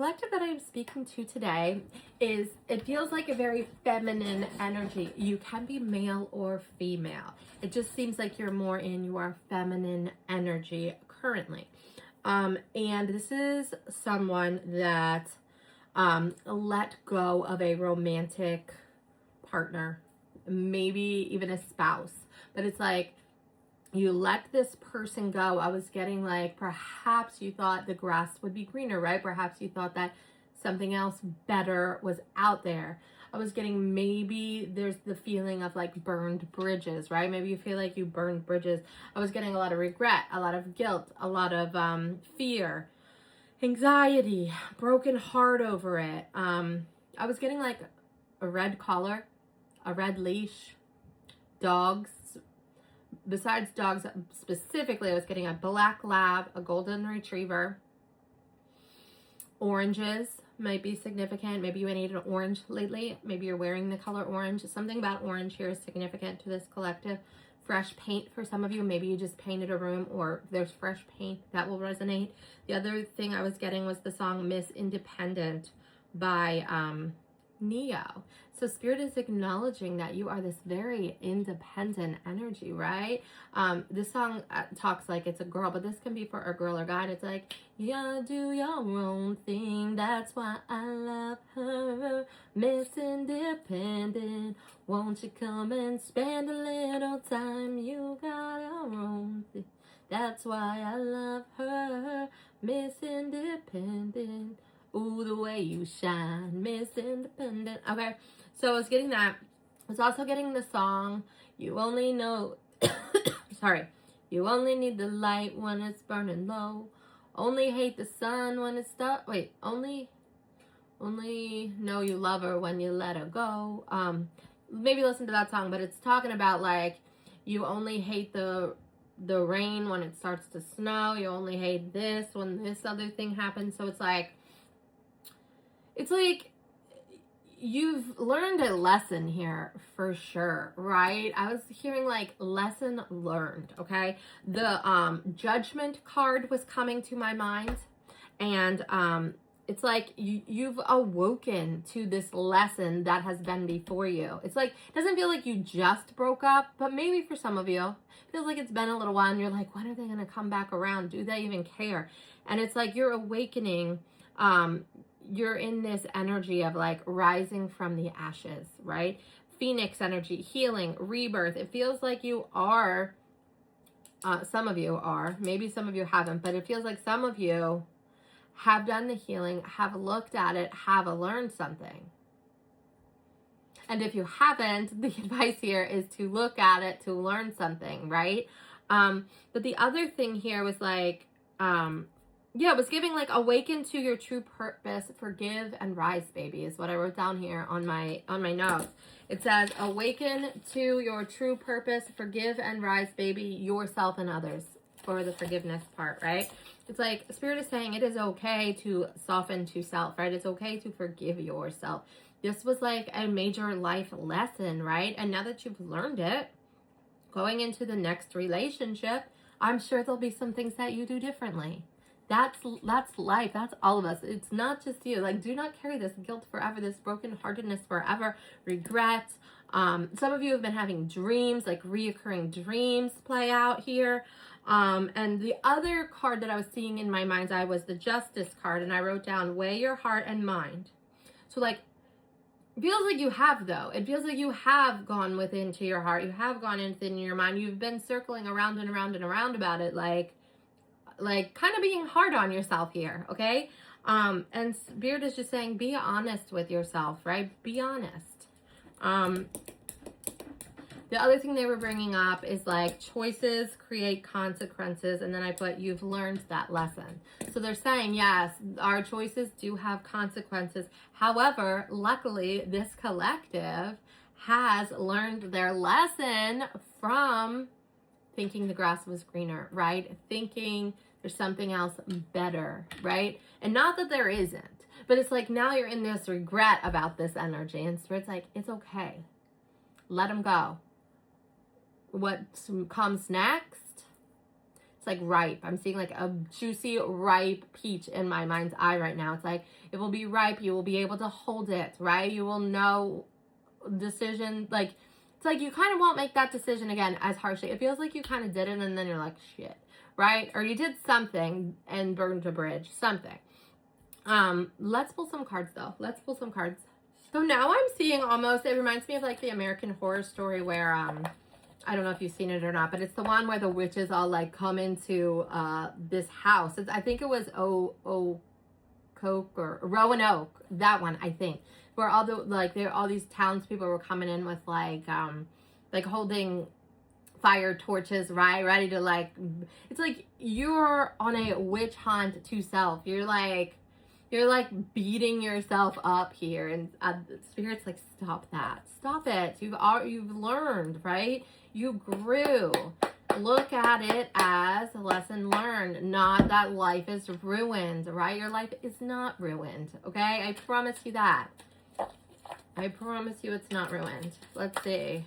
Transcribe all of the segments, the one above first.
collective that I'm speaking to today it feels like a very feminine energy. You can be male or female. It just seems like you're more in your feminine energy currently. And this is someone that let go of a romantic partner, maybe even a spouse. But it's like you let this person go. I was getting like, perhaps you thought the grass would be greener, right? Perhaps you thought that something else better was out there. I was getting, maybe there's the feeling of like burned bridges, right? Maybe you feel like you burned bridges. I was getting a lot of regret, a lot of guilt, a lot of fear, anxiety, broken heart over it. I was getting like a red collar, a red leash, dogs. Besides dogs specifically, I was getting a black lab, a golden retriever. Oranges might be significant. Maybe you need an orange lately. Maybe you're wearing the color orange. Something about orange here is significant to this collective. Fresh paint for some of you. Maybe you just painted a room or there's fresh paint that will resonate. The other thing I was getting was the song Miss Independent by Neo. So Spirit is acknowledging that you are this very independent energy, right? This song talks like it's a girl, but this can be for a girl or guy. And it's like, you do your own thing. That's why I love her. Miss Independent. Won't you come and spend a little time? You got your own thing. That's why I love her. Miss Independent. Ooh, the way you shine, Miss Independent. Okay, so I was getting that. I was also getting the song, You Only Know, sorry, you only need the light when it's burning low. Only hate the sun when it's stuck. Wait, only know you love her when you let her go. Maybe listen to that song, but it's talking about like, you only hate the rain when it starts to snow. You only hate this when this other thing happens. So it's like you've learned a lesson here for sure, right? I was hearing like lesson learned, okay? The judgment card was coming to my mind, and it's like you've awoken to this lesson that has been before you. It's like, it doesn't feel like you just broke up, but maybe for some of you, it feels like it's been a little while and you're like, when are they gonna come back around? Do they even care? And it's like you're awakening. You're in this energy of like rising from the ashes, right? Phoenix energy, healing, rebirth. It feels like you are, some of you are, maybe some of you haven't, but it feels like some of you have done the healing, have looked at it, have learned something. And if you haven't, the advice here is to look at it, to learn something, right? But the other thing here was like, yeah, it was giving like awaken to your true purpose, forgive and rise, baby, is what I wrote down here on my notes. It says awaken to your true purpose, forgive and rise, baby, yourself and others, for the forgiveness part, right? It's like Spirit is saying it is okay to soften to self, right? It's okay to forgive yourself. This was like a major life lesson, right? And now that you've learned it, going into the next relationship, I'm sure there'll be some things that you do differently. That's life. That's all of us. It's not just you. Like, do not carry this guilt forever, this brokenheartedness forever, regret. Some of you have been having dreams, like reoccurring dreams play out here. And the other card that I was seeing in my mind's eye was the Justice card. And I wrote down, weigh your heart and mind. So like, it feels like you have, though. It feels like you have gone within to your heart. You have gone within your mind. You've been circling around and around and around about it, like kind of being hard on yourself here, okay? And Spirit is just saying, be honest with yourself, right? Be honest. The other thing they were bringing up is like choices create consequences. And then I put, you've learned that lesson. So they're saying, yes, our choices do have consequences. However, luckily, this collective has learned their lesson from thinking the grass was greener, right? Thinking there's something else better, right? And not that there isn't, but it's like now you're in this regret about this energy, and Spirit's like, it's okay. Let them go. What comes next It's like ripe. I'm seeing like a juicy, ripe peach in my mind's eye right now. It's like it will be ripe. You will be able to hold it, right? You will know decision. Like, it's like you kind of won't make that decision again as harshly. It feels like you kind of did it and then you're like, shit, right? Or you did something and burned a bridge, something. Let's pull some cards though. Let's pull some cards. So now I'm seeing almost, it reminds me of like the American Horror Story where, I don't know if you've seen it or not, but it's the one where the witches all like come into this house. I think it was Coke or Roanoke, that one, I think, where all the like there all these townspeople were coming in with like holding fire torches, right, ready to like, it's like you're on a witch hunt to self. You're like beating yourself up here, and Spirit's like, stop that, stop it. You've learned, right? You grew. Look at it as a lesson learned, not that life is ruined, right? Your life is not ruined, okay? I promise you that. I promise you it's not ruined. Let's see.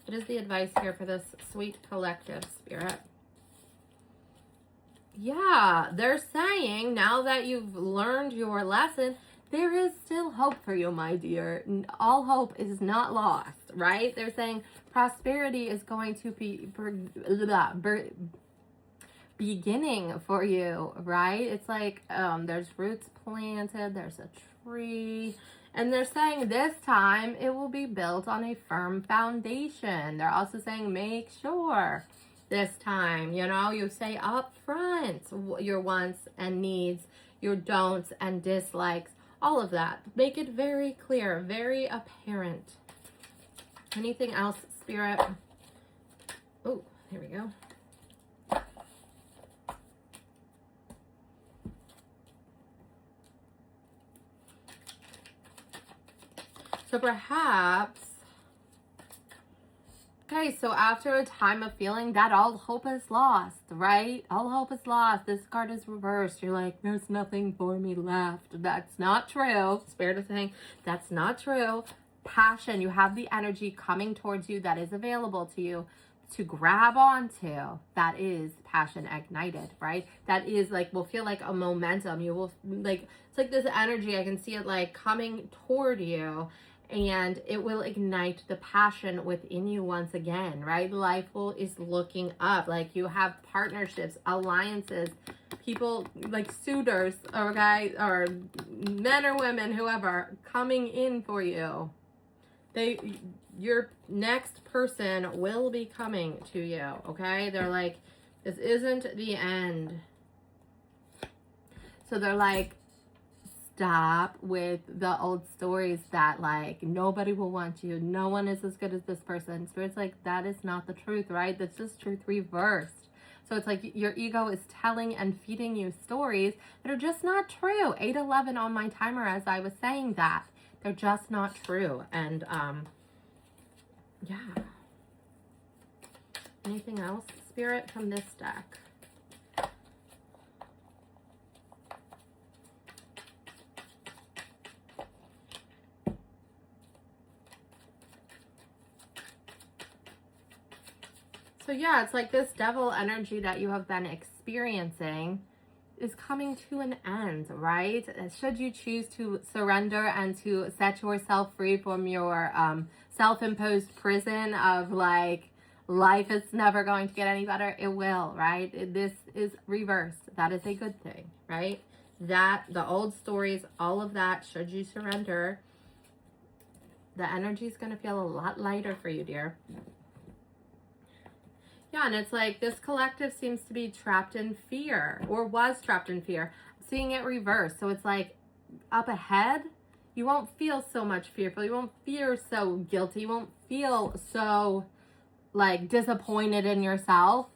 What is the advice here for this sweet collective, Spirit? Yeah, they're saying now that you've learned your lesson, there is still hope for you, my dear. All hope is not lost, right? They're saying prosperity is going to be beginning for you, right? It's like there's roots planted, there's a tree, and they're saying this time it will be built on a firm foundation. They're also saying make sure this time, you know, you say up front your wants and needs, your don'ts and dislikes, all of that. Make it very clear, very apparent. Anything else, Spirit? Oh, here we go. So perhaps, okay, so after a time of feeling that all hope is lost, right? All hope is lost. This card is reversed. You're like, there's nothing for me left. That's not true. Spirit is saying that's not true. Passion, you have the energy coming towards you that is available to you to grab onto. That is passion ignited, right? That is like, will feel like a momentum. You will like, it's like this energy. I can see it like coming toward you. And it will ignite the passion within you once again, right? Life is looking up. Like you have partnerships, alliances, people like suitors or guys or men or women, whoever, coming in for you. Your next person will be coming to you, okay? They're like, this isn't the end. So they're like, stop with the old stories that like nobody will want you, no one is as good as this person. Spirit's like, that is not the truth, right? This is truth reversed. So it's like your ego is telling and feeding you stories that are just not true. 8:11 on my timer as I was saying that. They're just not true. And yeah. Anything else, Spirit, from this deck? So yeah, it's like this devil energy that you have been experiencing is coming to an end, right? Should you choose to surrender and to set yourself free from your self-imposed prison of like, life is never going to get any better, it will, right? This is reversed. That is a good thing, right? That, the old stories, all of that, should you surrender, the energy is going to feel a lot lighter for you, dear. Yeah, and it's like this collective seems to be trapped in fear, or was trapped in fear. I'm seeing it reverse. So it's like up ahead, you won't feel so much fearful. You won't feel so guilty. You won't feel so like disappointed in yourself.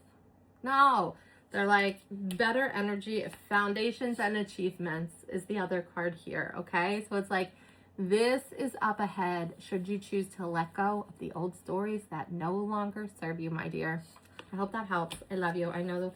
No, they're like better energy, foundations and achievements is the other card here. Okay, so it's like this is up ahead should you choose to let go of the old stories that no longer serve you, my dear. I hope that helps. I love you. I know the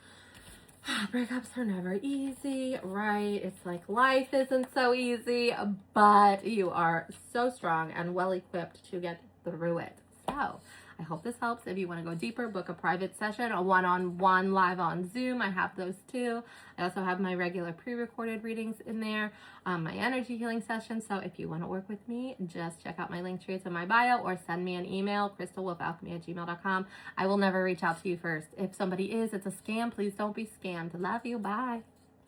breakups are never easy, right? It's like life isn't so easy, but you are so strong and well equipped to get through it. So I hope this helps. If you want to go deeper, book a private session, a one-on-one live on Zoom. I have those too. I also have my regular pre-recorded readings in there, my energy healing session. So if you want to work with me, just check out my link tree in my bio or send me an email, crystalwolfalchemy@gmail.com. I will never reach out to you first. If somebody is, it's a scam. Please don't be scammed. Love you. Bye.